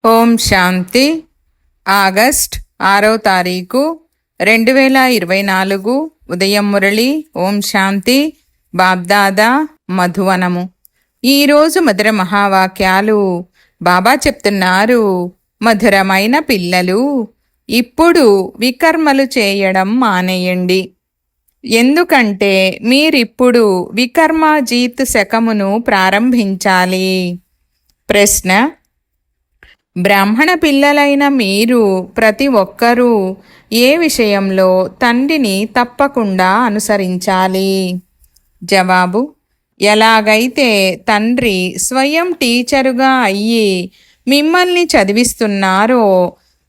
ఓం శాంతి. August 6వ తారీఖు 2024 ఉదయం మురళి. ఓం శాంతి. బాబ్దాదా మధువనము. ఈరోజు మధుర మహావాక్యాలు బాబా చెప్తున్నారు. మధురమైన పిల్లలు, ఇప్పుడు వికర్మలు చేయడం మానేయండి. ఎందుకంటే మీరిప్పుడు వికర్మాజీత్ శకమును ప్రారంభించాలి. ప్రశ్న: బ్రాహ్మణ పిల్లలైన మీరు ప్రతి ఒక్కరూ ఏ విషయంలో తండ్రిని తప్పకుండా అనుసరించాలి? జవాబు: ఎలాగైతే తండ్రి స్వయం టీచరుగా అయ్యి మిమ్మల్ని చదివిస్తున్నారో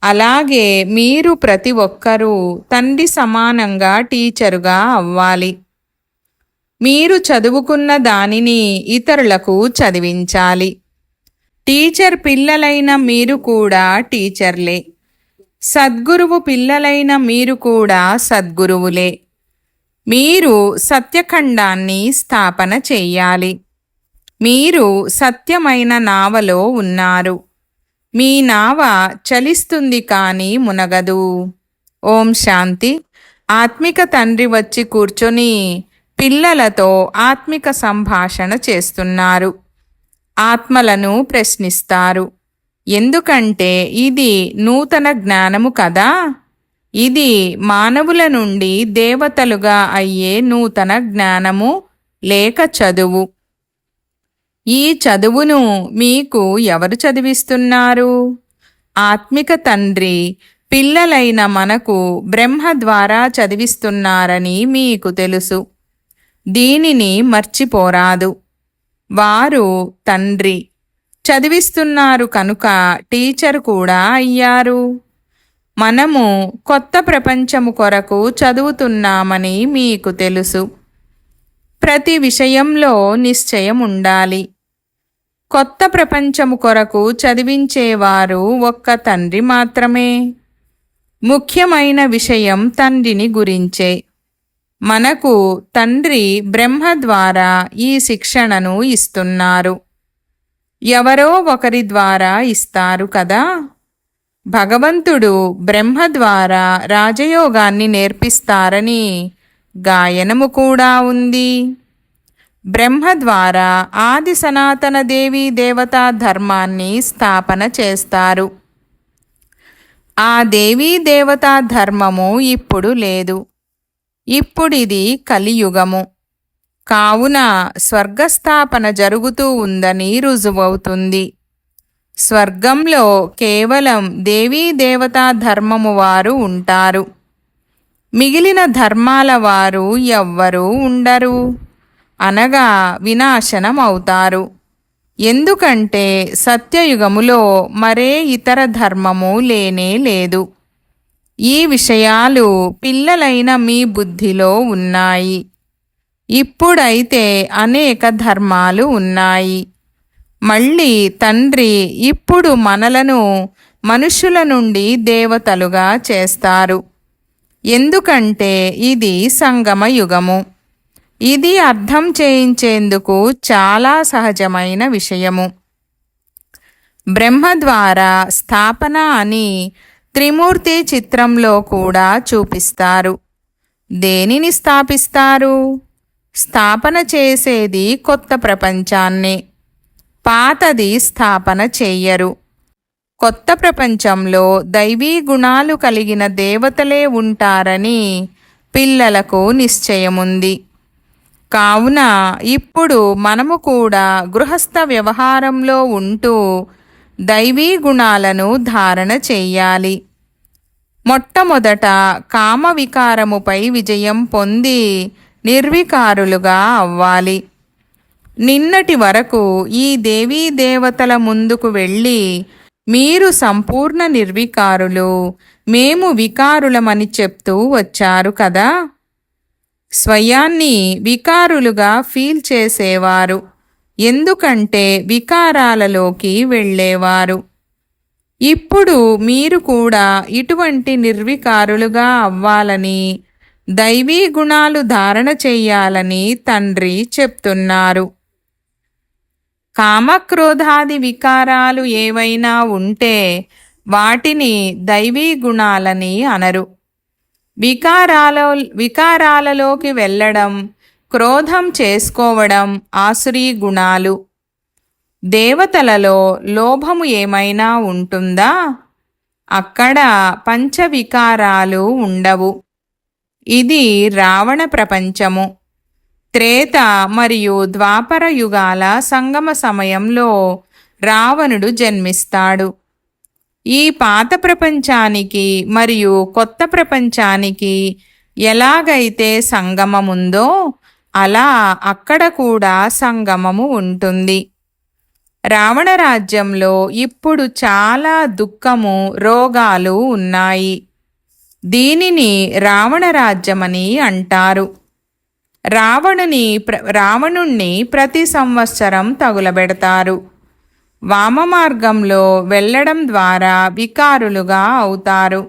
అలాగే మీరు ప్రతి ఒక్కరూ తండ్రి సమానంగా టీచరుగా అవ్వాలి. మీరు చదువుకున్న దానిని ఇతరులకు చదివించాలి. టీచర్ పిల్లలైన మీరు కూడా టీచర్లే. సద్గురువు పిల్లలైన మీరు కూడా సద్గురువులే. మీరు సత్యఖండాన్ని స్థాపన చెయ్యాలి. మీరు సత్యమైన నావలో ఉన్నారు. మీ నావ చలిస్తుంది కానీ మునగదు. ఓం శాంతి. ఆత్మిక తండ్రి వచ్చి కూర్చొని పిల్లలతో ఆత్మిక సంభాషణ చేస్తున్నారు. ఆత్మలను ప్రశ్నిస్తారు. ఎందుకంటే ఇది నూతన జ్ఞానము కదా. ఇది మానవుల నుండి దేవతలుగా అయ్యే నూతన జ్ఞానము లేక చదువు. ఈ చదువును మీకు ఎవరు చదివిస్తున్నారు? ఆత్మిక తండ్రి పిల్లలైన మనకు బ్రహ్మ ద్వారా చదివిస్తున్నారని మీకు తెలుసు. దీనిని మర్చిపోరాదు. వారు తండ్రి చదివిస్తున్నారు కనుక టీచర్ కూడా అయ్యారు. మనము కొత్త ప్రపంచము కొరకు చదువుతున్నామని మీకు తెలుసు. ప్రతి విషయంలో నిశ్చయం ఉండాలి. కొత్త ప్రపంచము కొరకు చదివించేవారు ఒక్క తండ్రి మాత్రమే. ముఖ్యమైన విషయం తండ్రిని గురించే. మనకు తండ్రి బ్రహ్మ ద్వారా ఈ శిక్షణను ఇస్తున్నారు. ఎవరో ఒకరి ద్వారా ఇస్తారు కదా. భగవంతుడు బ్రహ్మ ద్వారా రాజయోగాన్ని నేర్పిస్తారని గాయనము కూడా ఉంది. బ్రహ్మ ద్వారా ఆది సనాతన దేవీ దేవతా ధర్మాన్ని స్థాపన చేస్తారు. ఆ దేవీ దేవతా ధర్మము ఇప్పుడు లేదు. ఇప్పుడిది కలియుగము కావున స్వర్గస్థాపన జరుగుతూ ఉందని రుజువవుతుంది. స్వర్గంలో కేవలం దేవీ దేవతా ధర్మము వారు ఉంటారు. మిగిలిన ధర్మాల వారు ఎవ్వరూ ఉండరు, అనగా వినాశనం అవుతారు. ఎందుకంటే సత్యయుగములో మరే ఇతర ధర్మము లేనే లేదు. ఈ విషయాలు పిల్లలైన మీ బుద్ధిలో ఉన్నాయి. ఇప్పుడైతే అనేక ధర్మాలు ఉన్నాయి. మళ్ళీ తండ్రి ఇప్పుడు మనలను మనుషుల నుండి దేవతలుగా చేస్తారు. ఎందుకంటే ఇది సంగమ యుగము. ఇది అర్థం చేయించేందుకు చాలా సహజమైన విషయము. బ్రహ్మ ద్వారా స్థాపన అని త్రిమూర్తి చిత్రంలో కూడా చూపిస్తారు. దేనిని స్థాపిస్తారు? స్థాపన చేసేది కొత్త ప్రపంచాన్నే. పాతది స్థాపన చెయ్యరు. కొత్త ప్రపంచంలో దైవీ గుణాలు కలిగిన దేవతలే ఉంటారని పిల్లలకు నిశ్చయముంది. కావున ఇప్పుడు మనము కూడా గృహస్థ వ్యవహారంలో ఉంటూ దైవీ గుణాలను ధారణ చెయ్యాలి. మొట్టమొదట కామ వికారముపై విజయం పొంది నిర్వికారులుగా అవ్వాలి. నిన్నటి వరకు ఈ దేవీ దేవతల ముందుకు వెళ్ళి మీరు సంపూర్ణ నిర్వికారులు, మేము వికారులమని చెప్తూ వచ్చారు కదా. స్వయాన్ని వికారులుగా ఫీల్ చేసేవారు. ఎందుకంటే వికారాలలోకి వెళ్ళేవారు. ఇప్పుడు మీరు కూడా ఇటువంటి నిర్వికారులుగా అవ్వాలని, దైవీ గుణాలు ధారణ చెయ్యాలని తండ్రి చెప్తున్నారు. కామక్రోధాది వికారాలు ఏవైనా ఉంటే వాటిని దైవీ గుణాలని అనరు. వికారాలలోకి వెళ్ళడం, క్రోధం చేసుకోవడం ఆసురీ గుణాలు. దేవతలలో లోభము ఏమైనా ఉంటుందా? అక్కడ పంచవికారాలు ఉండవు. ఇది రావణ ప్రపంచము. త్రేత మరియు ద్వాపర యుగాల సంగమ సమయంలో రావణుడు జన్మిస్తాడు. ఈ పాత ప్రపంచానికి మరియు కొత్త ప్రపంచానికి ఎలాగైతే సంగమముందో అలా అక్కడ కూడా సంగమము ఉంటుంది. రావణ రాజ్యంలో ఇప్పుడు చాలా దుఃఖము, రోగాలు ఉన్నాయి. దీనిని రావణ రాజ్యమని అంటారు. రావణుణ్ణి ప్రతి సంవత్సరం తగులబెడతారు. వామ మార్గంలో వెళ్ళడం ద్వారా వికారులుగా అవుతారు.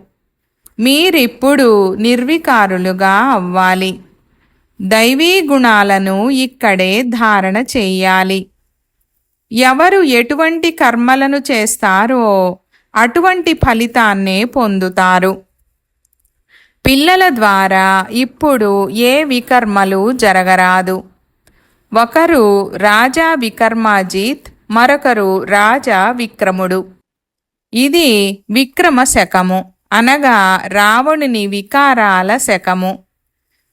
మీరిప్పుడు నిర్వికారులుగా అవ్వాలి. దైవీ గుణాలను ఇక్కడే ధారణ చెయ్యాలి. ఎవరు ఎటువంటి కర్మలను చేస్తారో అటువంటి ఫలితాన్నే పొందుతారు. పిల్లల ద్వారా ఇప్పుడు ఏ వికర్మలు జరగరాదు. ఒకరు రాజా వికర్మాజిత్, మరొకరు రాజా విక్రముడు. ఇది విక్రమ శకము, అనగా రావణుని వికారాల శకము.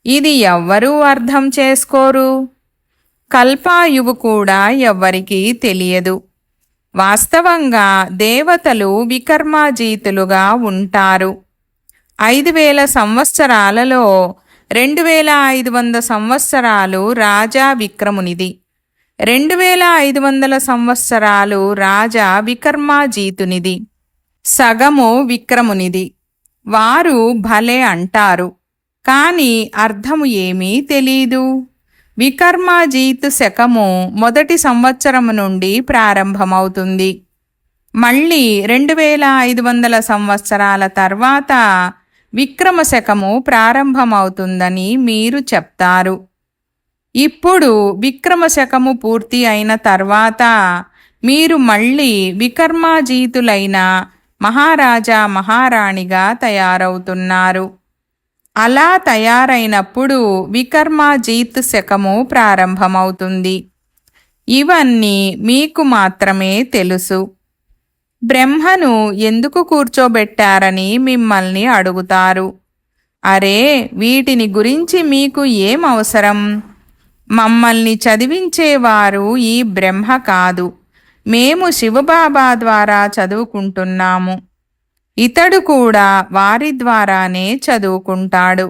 ఇది ఎవ్వరూ అర్థం చేసుకోరు. కల్పాయువు కూడా ఎవ్వరికీ తెలియదు. వాస్తవంగా దేవతలు వికర్మాజీతులుగా ఉంటారు. 5000 సంవత్సరాలలో 2500 సంవత్సరాలు రాజా విక్రమునిది, 2500 సంవత్సరాలు రాజా వికర్మాజీతునిది, సగము విక్రమునిది. వారు భలే అంటారు, కానీ అర్థము ఏమీ తెలీదు. వికర్మాజీత్ శకము మొదటి సంవత్సరము నుండి ప్రారంభమవుతుంది. మళ్ళీ 2500 సంవత్సరాల తర్వాత విక్రమ శకము ప్రారంభమవుతుందని మీరు చెప్తారు. ఇప్పుడు విక్రమ శకము పూర్తి అయిన తర్వాత మీరు మళ్ళీ వికర్మాజీతులైన మహారాజా మహారాణిగా తయారవుతున్నారు. అలా తయారైనప్పుడు వికర్మాజీత్ శకము ప్రారంభమవుతుంది. ఇవన్నీ మీకు మాత్రమే తెలుసు. బ్రహ్మను ఎందుకు కూర్చోబెట్టారని మిమ్మల్ని అడుగుతారు. అరే, వీటిని గురించి మీకు ఏం అవసరం? మమ్మల్ని చదివించేవారు ఈ బ్రహ్మ కాదు. మేము శివబాబా ద్వారా చదువుకుంటున్నాము. ఇతడు కూడా వారి ద్వారానే చదువుకుంటాడు.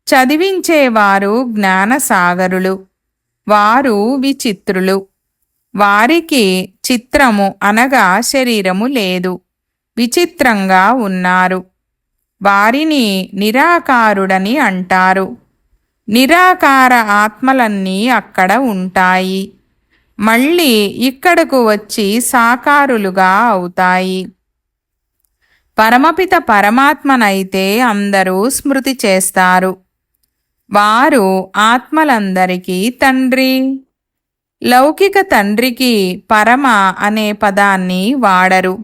చదివించేవారు జ్ఞానసాగరులు. వారు విచిత్రులు. వారికి చిత్రము అనగా శరీరము లేదు. విచిత్రంగా ఉన్నారు. వారిని నిరాకారుడని అంటారు. నిరాకార ఆత్మలన్నీ అక్కడ ఉంటాయి. మళ్ళీ ఇక్కడకు వచ్చి సాకారులుగా అవుతాయి. పరమపిత పరమాత్మనైతే అందరూ స్మృతి చేస్తారు. వారు ఆత్మలందరికీ తండ్రి. లౌకిక తండ్రికి పరమ అనే పదాన్ని వాడరు.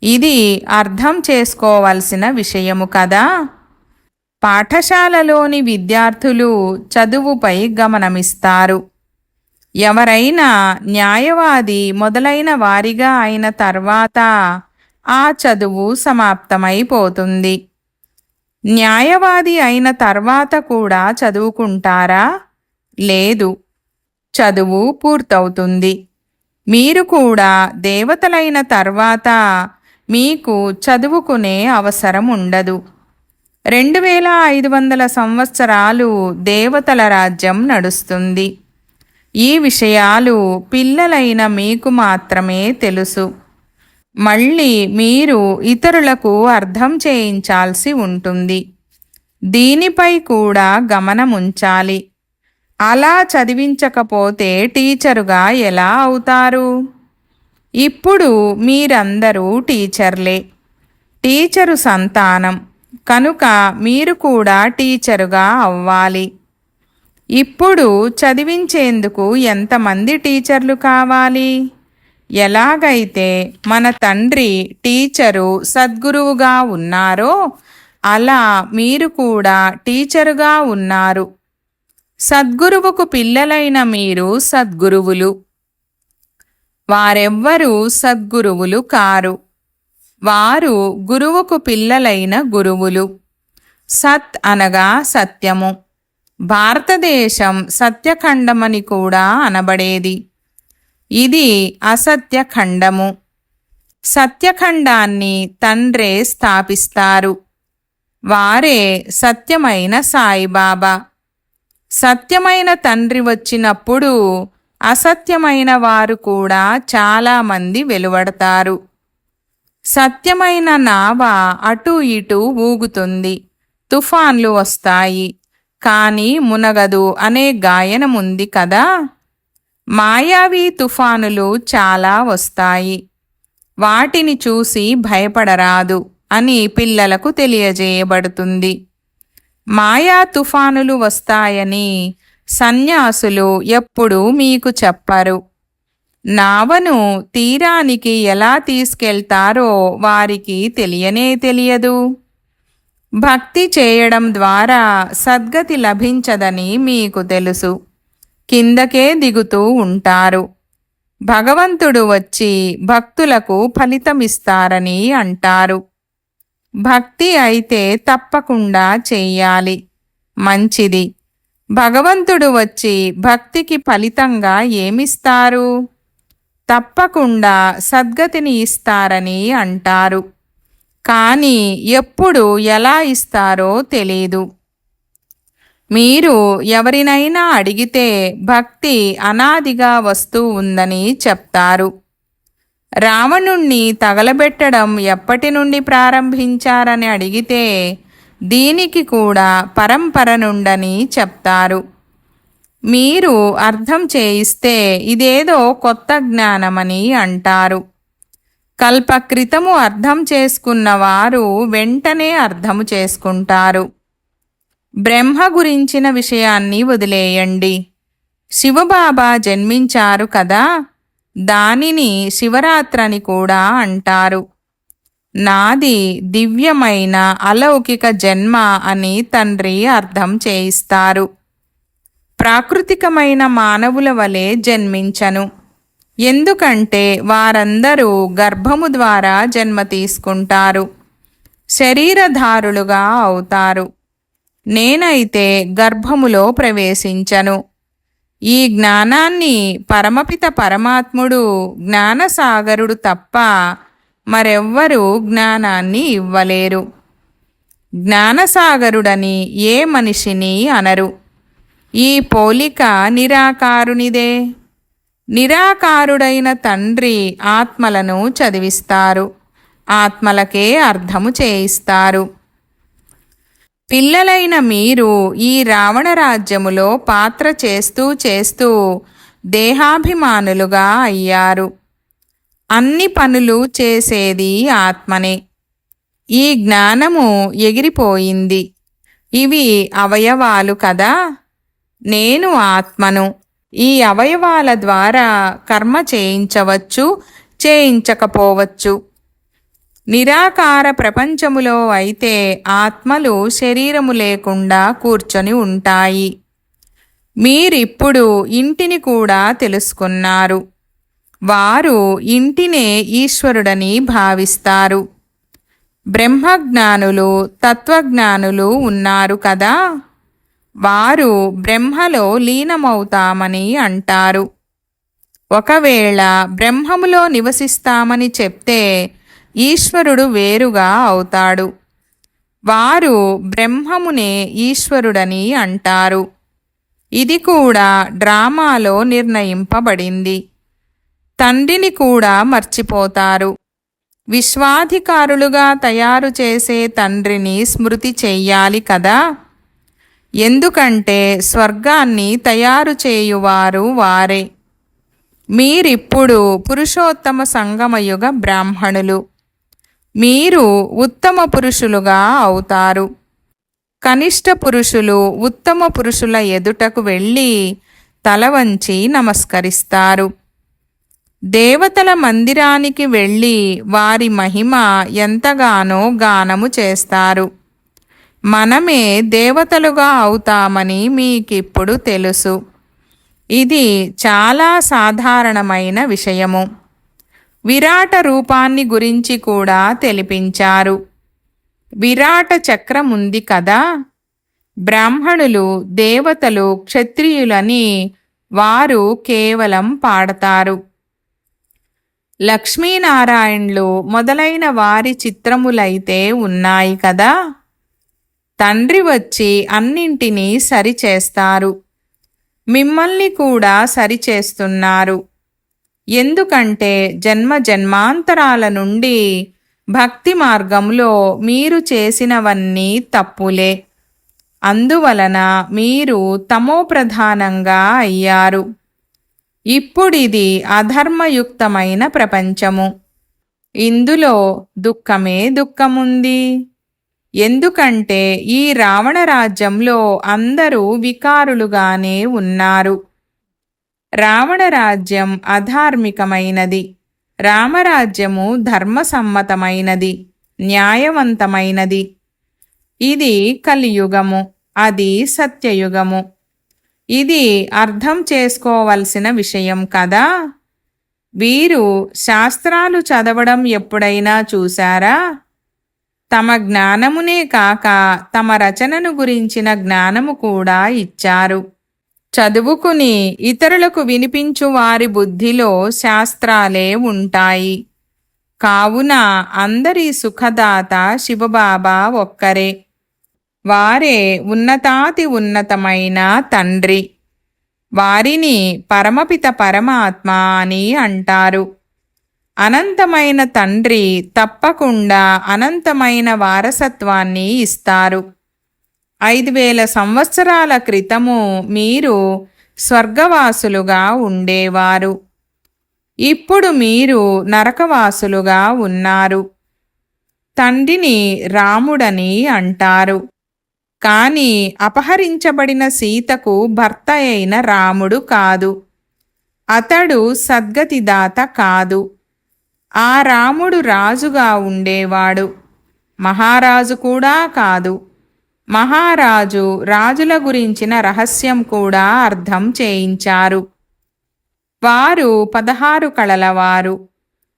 ఇది అర్థం చేసుకోవలసిన విషయము కదా. పాఠశాలలోని విద్యార్థులు చదువుపై గమనమిస్తారు. ఎవరైనా న్యాయవాది మొదలైన వారిగా అయిన తర్వాత ఆ చదువు సమాప్తమైపోతుంది. న్యాయవాది అయిన తర్వాత కూడా చదువుకుంటారా? లేదు, చదువు పూర్తవుతుంది. మీరు కూడా దేవతలైన తర్వాత మీకు చదువుకునే అవసరం ఉండదు. 2500 సంవత్సరాలు దేవతల రాజ్యం నడుస్తుంది. ఈ విషయాలు పిల్లలైన మీకు మాత్రమే తెలుసు. మళ్ళీ మీరు ఇతరులకు అర్థం చేయించాల్సి ఉంటుంది. దీనిపై కూడా గమనముంచాలి. అలా చదివించకపోతే టీచరుగా ఎలా అవుతారు? ఇప్పుడు మీరందరూ టీచర్లే. టీచరు సంతానం కనుక మీరు కూడా టీచరుగా అవ్వాలి. ఇప్పుడు చదివించేందుకు ఎంతమంది టీచర్లు కావాలి? ఎలాగైతే మన తండ్రి టీచరు సద్గురువుగా ఉన్నారో అలా మీరు కూడా టీచరుగా ఉన్నారు. సద్గురువుకు పిల్లలైన మీరు సద్గురువులు. వారెవ్వరూ సద్గురువులు కారు. వారు గురువుకు పిల్లలైన గురువులు. సత్ అనగా సత్యము. భారతదేశం సత్యఖండమని కూడా అనబడేది. ఇది అసత్యఖండము. సత్యఖండాన్ని తండ్రే స్థాపిస్తారు. వారే సత్యమైన సాయిబాబా. సత్యమైన తండ్రి వచ్చినప్పుడు అసత్యమైన వారు కూడా చాలామంది వెలువడతారు. సత్యమైన నావ అటూ ఇటూ ఊగుతుంది. తుఫాన్లు వస్తాయి, కానీ మునగదు అనే గాయనముంది కదా. మాయావి తుఫానులు చాలా వస్తాయి. వాటిని చూసి భయపడరాదు అని పిల్లలకు తెలియజేయబడుతుంది. మాయా తుఫానులు వస్తాయని సన్యాసులు ఎప్పుడూ మీకు చెప్పరు. నావను తీరానికి ఎలా తీసుకెళ్తారో వారికి తెలియనే తెలియదు. భక్తి చేయడం ద్వారా సద్గతి లభించదని మీకు తెలుసు. కిందకే దిగుతూ ఉంటారు. భగవంతుడు వచ్చి భక్తులకు ఫలితమిస్తారని అంటారు. భక్తి అయితే తప్పకుండా చెయ్యాలి. మంచిది. భగవంతుడు వచ్చి భక్తికి ఫలితంగా ఏమిస్తారు? తప్పకుండా సద్గతిని ఇస్తారని అంటారు. కానీ ఎప్పుడు ఎలా ఇస్తారో తెలీదు. మీరు ఎవరినైనా అడిగితే భక్తి అనాదిగా వస్తూ ఉందని చెప్తారు. రావణుణ్ణి తగలబెట్టడం ఎప్పటి నుండి ప్రారంభించారని అడిగితే దీనికి కూడా పరంపర నుండని చెప్తారు. మీరు అర్థం చేయిస్తే ఇదేదో కొత్త జ్ఞానమని అంటారు. కల్పక్రితము అర్థం చేసుకున్నవారు వెంటనే అర్థము చేసుకుంటారు. బ్రహ్మ గురించిన విషయాన్ని వదిలేయండి. శివబాబా జన్మించారు కదా, దానిని శివరాత్రని కూడా అంటారు. నాది దివ్యమైన అలౌకిక జన్మ అని తండ్రి అర్థం చేయిస్తారు. ప్రాకృతికమైన మానవుల వలె జన్మించను. ఎందుకంటే వారందరూ గర్భము ద్వారా జన్మ తీసుకుంటారు, శరీరధారులుగా అవుతారు. నేనైతే గర్భములో ప్రవేశించను. ఈ జ్ఞానాన్ని పరమపిత పరమాత్ముడు జ్ఞానసాగరుడు తప్ప మరెవ్వరూ జ్ఞానాన్ని ఇవ్వలేరు. జ్ఞానసాగరుడని ఏ మనిషిని అనరు. ఈ పోలిక నిరాకారునిదే. నిరాకారుడైన తండ్రి ఆత్మలను చదివిస్తారు, ఆత్మలకే అర్థము చేయిస్తారు. పిల్లలైన మీరు ఈ రావణ రాజ్యములో పాత్ర చేస్తూ చేస్తూ దేహాభిమానులుగా అయ్యారు. అన్ని పనులు చేసేది ఆత్మనే. ఈ జ్ఞానము ఎగిరిపోయింది. ఇవి అవయవాలు కదా. నేను ఆత్మను. ఈ అవయవాల ద్వారా కర్మ చేయించవచ్చు, చేయించకపోవచ్చు. నిరాకార ప్రపంచములో అయితే ఆత్మలు శరీరము లేకుండా కూర్చొని ఉంటాయి. మీరిప్పుడు ఇంటిని కూడా తెలుసుకున్నారు. వారు ఇంటినే ఈశ్వరుడని భావిస్తారు. బ్రహ్మజ్ఞానులు, తత్వజ్ఞానులు ఉన్నారు కదా, వారు బ్రహ్మలో లీనమవుతామని అంటారు. ఒకవేళ బ్రహ్మములో నివసిస్తామని చెప్తే ఈశ్వరుడు వేరుగా అవుతాడు. వారు బ్రహ్మమునే ఈశ్వరుడని అంటారు. ఇది కూడా డ్రామాలో నిర్ణయింపబడింది. తండ్రిని కూడా మర్చిపోతారు. విశ్వాధికారులుగా తయారు చేసే తండ్రిని స్మృతి చెయ్యాలి కదా. ఎందుకంటే స్వర్గాన్ని తయారు చేయువారు వారే. మీరిప్పుడు పురుషోత్తమ సంగమయుగ బ్రాహ్మణులు. మీరు ఉత్తమ పురుషులుగా అవుతారు. కనిష్ట పురుషులు ఉత్తమ పురుషుల ఎదుటకు వెళ్ళి తల వంచి నమస్కరిస్తారు. దేవతల మందిరానికి వెళ్ళి వారి మహిమ ఎంతగానో గానము చేస్తారు. మనమే దేవతలుగా అవుతామని మీకిప్పుడు తెలుసు. ఇది చాలా సాధారణమైన విషయము. విరాట రూపాన్ని గురించి కూడా తెలిపించారు. విరాట చక్రం ఉంది కదా. బ్రాహ్మణులు, దేవతలు, క్షత్రియులని వారు కేవలం పాడతారు. లక్ష్మీనారాయణులు మొదలైన వారి చిత్రములైతే ఉన్నాయి కదా. తండ్రి వచ్చి అన్నింటినీ సరిచేస్తారు. మిమ్మల్ని కూడా సరిచేస్తున్నారు. ఎందుకంటే జన్మ జన్మాంతరాల నుండి భక్తి మార్గంలో మీరు చేసినవన్నీ తప్పులే. అందువలన మీరు తమోప్రధానంగా అయ్యారు. ఇప్పుడిది అధర్మయుక్తమైన ప్రపంచము. ఇందులో దుఃఖమే దుఃఖముంది. ఎందుకంటే ఈ రావణ రాజ్యంలో అందరూ వికారులుగానే ఉన్నారు. రావణ రాజ్యం అధార్మికమైనది. రామరాజ్యము ధర్మసమ్మతమైనది, న్యాయవంతమైనది. ఇది కలియుగము, అది సత్యయుగము. ఇది అర్థం చేసుకోవలసిన విషయం కదా. వీరు శాస్త్రాలు చదవడం ఎప్పుడైనా చూశారా? తమ జ్ఞానమునే కాక తమ రచనను గురించిన జ్ఞానము కూడా ఇచ్చారు. చదువుకుని ఇతరులకు వినిపించు వారి బుద్ధిలో శాస్త్రాలే ఉంటాయి. కావున అందరి సుఖదాత శివబాబా ఒక్కరే. వారే ఉన్నతాతి ఉన్నతమైన తండ్రి. వారిని పరమపిత పరమాత్మ అని అంటారు. అనంతమైన తండ్రి తప్పకుండా అనంతమైన వారసత్వాన్ని ఇస్తారు. 5000 సంవత్సరాల క్రితము మీరు స్వర్గవాసులుగా ఉండేవారు. ఇప్పుడు మీరు నరకవాసులుగా ఉన్నారు. తండ్రిని రాముడని అంటారు. కాని అపహరించబడిన సీతకు భర్త అయిన రాముడు కాదు. అతడు సద్గతిదాత కాదు. ఆ రాముడు రాజుగా ఉండేవాడు. మహారాజు కూడా కాదు. మహారాజు రాజుల గురించిన రహస్యం కూడా అర్థం చేయించారు. వారు 16 కళలవారు,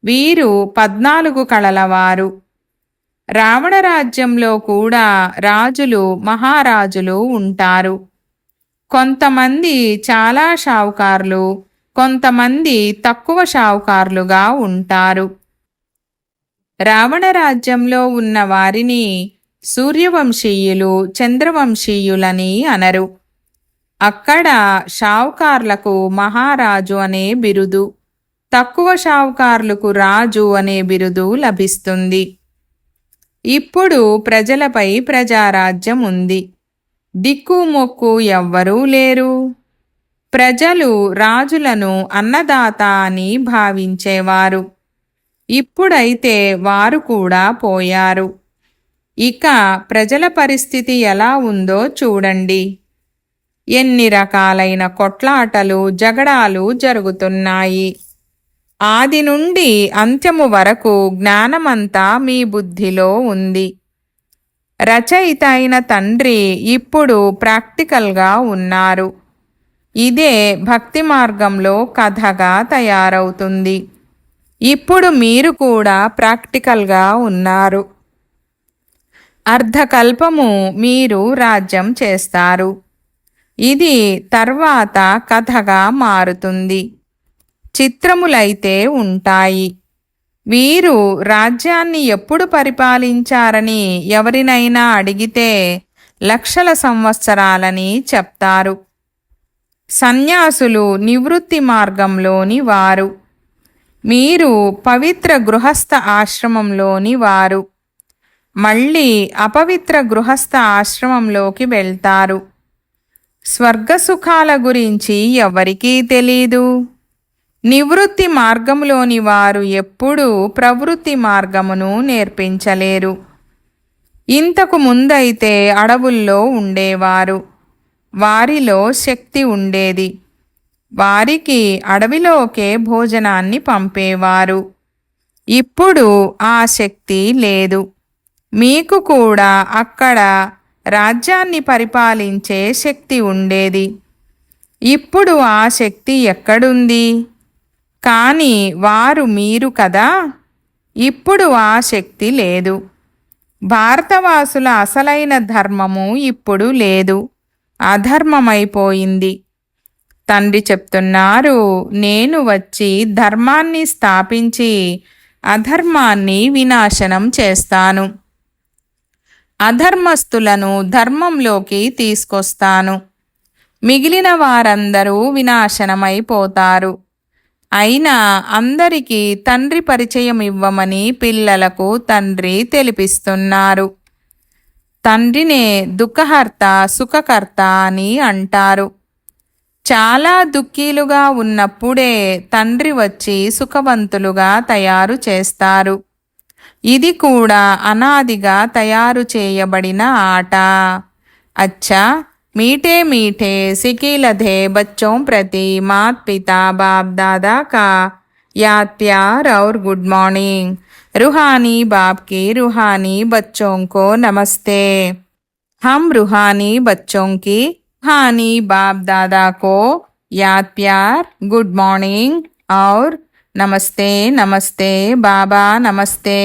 వీరు 14 కళలవారు. రావణ రాజ్యంలో కూడా రాజులు, మహారాజులు ఉంటారు. కొంతమంది చాలా షావుకార్లు, కొంతమంది తక్కువ షావుకార్లుగా ఉంటారు. రావణ రాజ్యంలో ఉన్న వారిని సూర్యవంశీయులు, చంద్రవంశీయులని అనరు. అక్కడ షావుకార్లకు మహారాజు అనే బిరుదు, తక్కువ షావుకార్లకు రాజు అనే బిరుదు లభిస్తుంది. ఇప్పుడు ప్రజలపై ప్రజారాజ్యం ఉంది. దిక్కుమొక్కు ఎవ్వరూ లేరు. ప్రజలు రాజులను అన్నదాత అని భావించేవారు. ఇప్పుడైతే వారు కూడా పోయారు. ఇక ప్రజల పరిస్థితి ఎలా ఉందో చూడండి. ఎన్ని రకాలైన కొట్లాటలు, జగడాలు జరుగుతున్నాయి. ఆది నుండి అంత్యము వరకు జ్ఞానమంతా మీ బుద్ధిలో ఉంది. రచయిత అయిన తండ్రి ఇప్పుడు ప్రాక్టికల్గా ఉన్నారు. ఇదే భక్తి మార్గంలో కథగా తయారవుతుంది. ఇప్పుడు మీరు కూడా ప్రాక్టికల్గా ఉన్నారు. అర్ధకల్పము మీరు రాజ్యం చేస్తారు. ఇది తర్వాత కథగా మారుతుంది. చిత్రములైతే ఉంటాయి. వీరు రాజ్యాన్ని ఎప్పుడు పరిపాలించారని ఎవరినైనా అడిగితే లక్షల సంవత్సరాలని చెప్తారు. సన్యాసులు నివృత్తి మార్గంలోని వారు. మీరు పవిత్ర గృహస్థ ఆశ్రమంలోని వారు. మళ్ళీ అపవిత్ర గృహస్థ ఆశ్రమంలోకి వెళ్తారు. స్వర్గసుఖాల గురించి ఎవరికీ తెలీదు. నివృత్తి మార్గంలోని వారు ఎప్పుడూ ప్రవృత్తి మార్గమును నేర్పించలేరు. ఇంతకు ముందైతే అడవుల్లో ఉండేవారు. వారిలో శక్తి ఉండేది. వారికి అడవిలోకే భోజనాన్ని పంపేవారు. ఇప్పుడు ఆ శక్తి లేదు. మీకు కూడా అక్కడ రాజ్యాన్ని పరిపాలించే శక్తి ఉండేది. ఇప్పుడు ఆ శక్తి ఎక్కడుంది? కానీ వారు మీరు కదా. ఇప్పుడు ఆ శక్తి లేదు. భారతవాసుల అసలైన ధర్మము ఇప్పుడు లేదు, అధర్మమైపోయింది. తండ్రి చెప్తున్నారు, నేను వచ్చి ధర్మాన్ని స్థాపించి అధర్మాన్ని వినాశనం చేస్తాను. అధర్మస్తులను ధర్మంలోకి తీసుకొస్తాను. మిగిలిన వారందరూ వినాశనమైపోతారు. అయినా అందరికీ తండ్రి పరిచయం ఇవ్వమని పిల్లలకు తండ్రి తెలిపిస్తున్నారు. తండ్రినే దుఃఖహర్త సుఖకర్త అని అంటారు. చాలా దుఃఖీలుగా ఉన్నప్పుడే తండ్రి వచ్చి సుఖవంతులుగా తయారు చేస్తారు. ఇది కూడా అనాదిగా తయారు చేయబడిన ఆట. అచ్చా, मीठे मीठे सिकीलधे बच्चों प्रति मात पिता बाप दादा का याद प्यार और गुड मॉर्निंग. रूहानी बाप की रूहानी बच्चों को नमस्ते. हम रूहानी बच्चों की रूहानी बाप दादा को याद प्यार गुड मॉर्निंग और నమస్తే నమస్తే బాబా నమస్తే.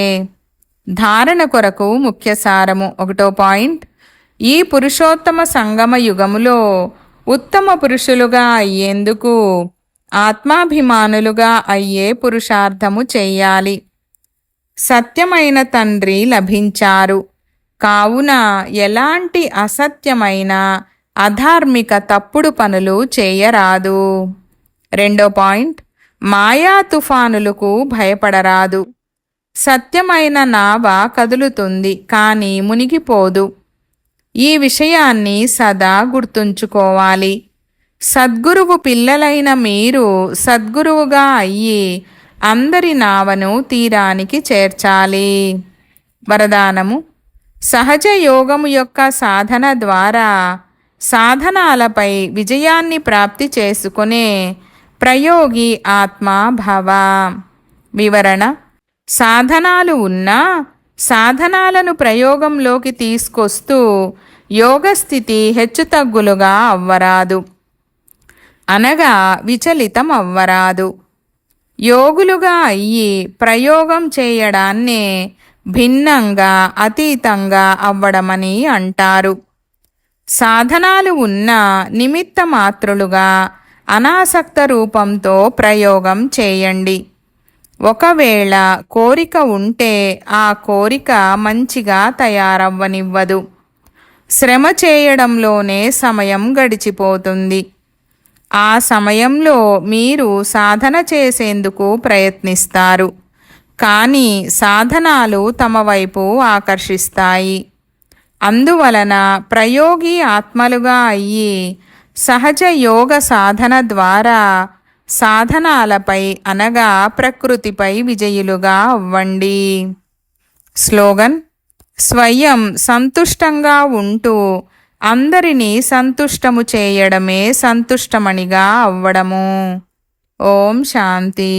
ధారణ కొరకు ముఖ్య సారము. 1వ పాయింట్. ఈ పురుషోత్తమ సంగమ యుగములో ఉత్తమ పురుషులుగా అయ్యేందుకు ఆత్మాభిమానులుగా అయ్యే పురుషార్థము చెయ్యాలి. సత్యమైన తండ్రి లభించారు కావున ఎలాంటి అసత్యమైన అధార్మిక తప్పుడు పనులు చేయరాదు. 2వ పాయింట్. మాయా తుఫానులకు భయపడరాదు. సత్యమైన నావ కదులుతుంది కానీ మునిగిపోదు. ఈ విషయాన్ని సదా గుర్తుంచుకోవాలి. సద్గురువు పిల్లలైన మీరు సద్గురువుగా అయ్యి అందరి నావను తీరానికి చేర్చాలి. వరదానము. సహజ యోగము యొక్క సాధన ద్వారా సాధనాలపై విజయాన్ని ప్రాప్తి చేసుకునే ప్రయోగి ఆత్మ భవ. వివరణ. సాధనాలు ఉన్నా సాధనాలను ప్రయోగంలోకి తీసుకొస్తూ యోగస్థితి హెచ్చుతగ్గులుగా అవ్వరాదు, అనగా విచలితం అవ్వరాదు. యోగులుగా అయ్యి ప్రయోగం చేయడాన్నే భిన్నంగా అతీతంగా అవ్వడమని అంటారు. సాధనాలు ఉన్న నిమిత్త మాత్రులుగా అనాసక్త రూపంతో ప్రయోగం చేయండి. ఒకవేళ కోరిక ఉంటే ఆ కోరిక మంచిగా తయారవ్వనివ్వదు. శ్రమ చేయడంలోనే సమయం గడిచిపోతుంది. ఆ సమయంలో మీరు సాధన చేసేందుకు ప్రయత్నిస్తారు, కానీ సాధనాలు తమ వైపు ఆకర్షిస్తాయి. అందువలన ప్రయోగి ఆత్మలుగా అయ్యి సహజ యోగ సాధన ద్వారా సాధనాలపై అనగా ప్రకృతిపై విజయులుగా అవ్వండి. స్లోగన్. స్వయం సంతుష్టంగా ఉంటూ అందరినీ సంతుష్టము చేయడమే సంతుష్టమణిగా అవ్వడము. ఓం శాంతి.